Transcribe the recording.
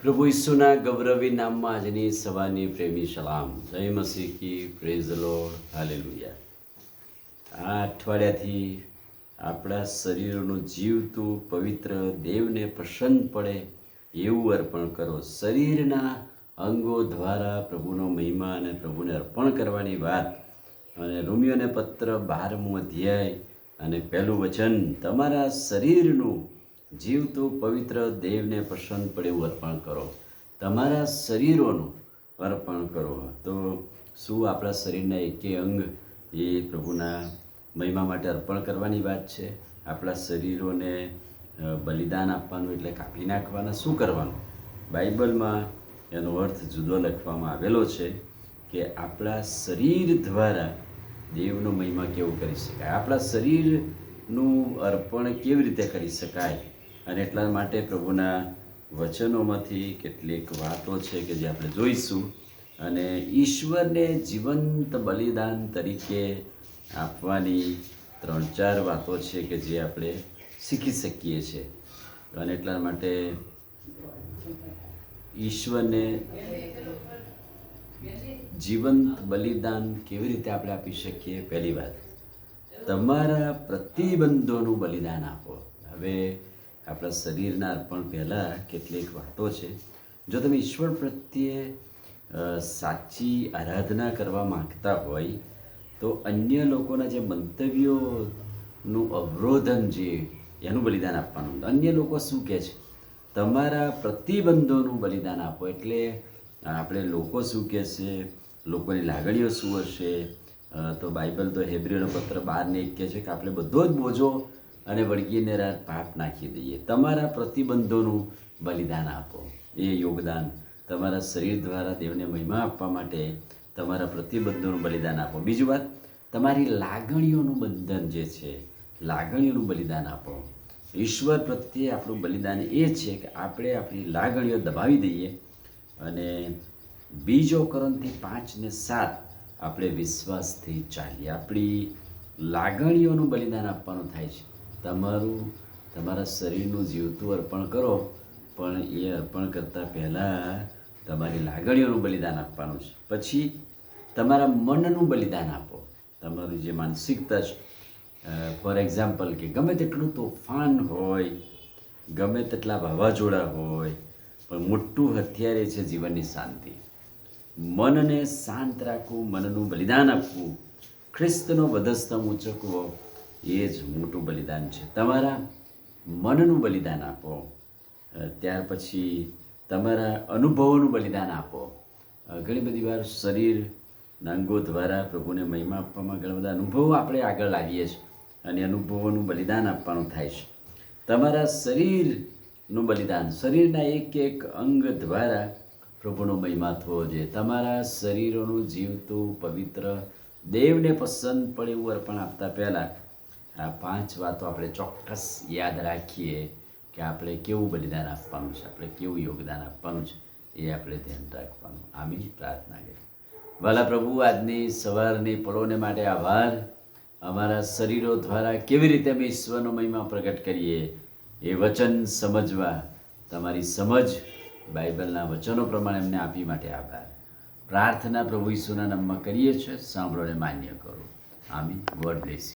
પ્રભુ ઈસુના ગૌરવી નામમાં આજની સવારની પ્રેમી સલામ. જય મસીહ કી, પ્રેઝ ધ લોર્ડ, હાલેલુયા. આ અઠવાડિયાથી આપણા શરીરોનું જીવતું પવિત્ર દેવને પસંદ પડે એવું અર્પણ કરો. શરીરના અંગો દ્વારા પ્રભુનો મહિમા અને પ્રભુને અર્પણ કરવાની વાત. અને રોમિયોને પત્ર 12મો અધ્યાય અને પહેલું વચન, તમારા શરીરનું જીવતું પવિત્ર દેવને પસંદ પડે એવું અર્પણ કરો. તમારા શરીરોનું અર્પણ કરો. તો શું આપણા શરીરના એકે અંગ એ પ્રભુના મહિમા માટે અર્પણ કરવાની વાત છે? આપણા શરીરોને બલિદાન આપવાનું એટલે કાપી નાખવાના, શું કરવાનું? બાઇબલમાં એનો અર્થ જુદો લખવામાં આવેલો છે કે આપણા શરીર દ્વારા દેવનો મહિમા કેવો કરી શકાય, આપણા શરીરનું અર્પણ કેવી રીતે કરી શકાય. અને એટલા માટે પ્રભુના વચનોમાંથી કેટલીક વાતો છે કે જે આપણે જોઈશું. અને ઈશ્વરને જીવંત બલિદાન તરીકે આપવાની 3-4 વાતો છે કે જે આપણે શીખી શકીએ છીએ. અને એટલા માટે ઈશ્વરને જીવંત બલિદાન કેવી રીતે આપણે આપી શકીએ? પહેલી વાત, તમારા પ્રતિબંધોનું બલિદાન આપો. હવે આપણા શરીરના અર્પણ પહેલાં કેટલીક વાતો છે. જો તમે ઈશ્વર પ્રત્યે સાચી આરાધના કરવા માગતા હોય તો અન્ય લોકોના જે મંતવ્યોનું અવરોધન છે એનું બલિદાન આપવાનું. અન્ય લોકો શું કહે છે, તમારા પ્રતિબંધોનું બલિદાન આપો. એટલે આપણે લોકો શું કહેશે, લોકોની લાગણીઓ શું હશે. તો બાઇબલ તો હેબ્રીઓનો પત્ર 12:1 કહે છે કે આપણે બધો જ બોજો અને વળગીને પાપ નાખી દઈએ. તમારા પ્રતિબંધોનું બલિદાન આપો. એ યોગદાન તમારા શરીર દ્વારા દેવને મહિમા આપવા માટે તમારા પ્રતિબંધોનું બલિદાન આપો. બીજી વાત, તમારી લાગણીઓનું બંધન જે છે, લાગણીઓનું બલિદાન આપો. ઈશ્વર પ્રત્યે આપણું બલિદાન એ છે કે આપણે આપણી લાગણીઓ દબાવી દઈએ. અને બીજો કોરિન્થી 5:7 આપણે વિશ્વાસથી ચાલીએ. આપણી લાગણીઓનું બલિદાન આપવાનું થાય છે. તમારા શરીરનું જીવતું અર્પણ કરો, પણ એ અર્પણ કરતાં પહેલાં તમારી લાગણીઓનું બલિદાન આપવાનું છે. પછી તમારા મનનું બલિદાન આપો. તમારું જે માનસિકતા છે, ફોર એક્ઝામ્પલ કે ગમે તેટલું તોફાન હોય, ગમે તેટલા વાવાઝોડા હોય, પણ મોટું હથિયાર એ છે જીવનની શાંતિ. મનને શાંત રાખવું, મનનું બલિદાન આપવું, ખ્રિસ્તનો વધસ્તંભ ઊંચકવો, એ જ મોટું બલિદાન છે. તમારા મનનું બલિદાન આપો. ત્યાર પછી તમારા અનુભવોનું બલિદાન આપો. ઘણી બધી વાર શરીરના અંગો દ્વારા પ્રભુને મહિમા આપવામાં ઘણા બધા અનુભવો આપણે આગળ લાવીએ છીએ અને અનુભવોનું બલિદાન આપવાનું થાય છે. તમારા શરીરનું બલિદાન, શરીરના એક અંગ દ્વારા પ્રભુનો મહિમા થવો જોઈએ. તમારા શરીરોનું જીવતું પવિત્ર દેવને પસંદ પડે એવું અર્પણ આપતા પહેલાં આ 5 વાતો આપણે ચોક્કસ યાદ રાખીએ કે આપણે કેવું બલિદાન આપવાનું છે, આપણે કેવું યોગદાન આપવાનું છે, એ આપણે ધ્યાન રાખવાનું. આમી પ્રાર્થના કરી. વાલા પ્રભુ, આજની સવારની પળોને માટે આભાર. અમારા શરીરો દ્વારા કેવી રીતે અમે ઈશ્વરનો મહિમા પ્રગટ કરીએ એ વચન સમજવા તમારી સમજ બાઇબલના વચનો પ્રમાણે અમને આપી માટે આભાર. પ્રાર્થના પ્રભુ ઈસુના નામમાં કરીએ છીએ. સાંભળો અને માન્ય કરો. આમીન. God bless you.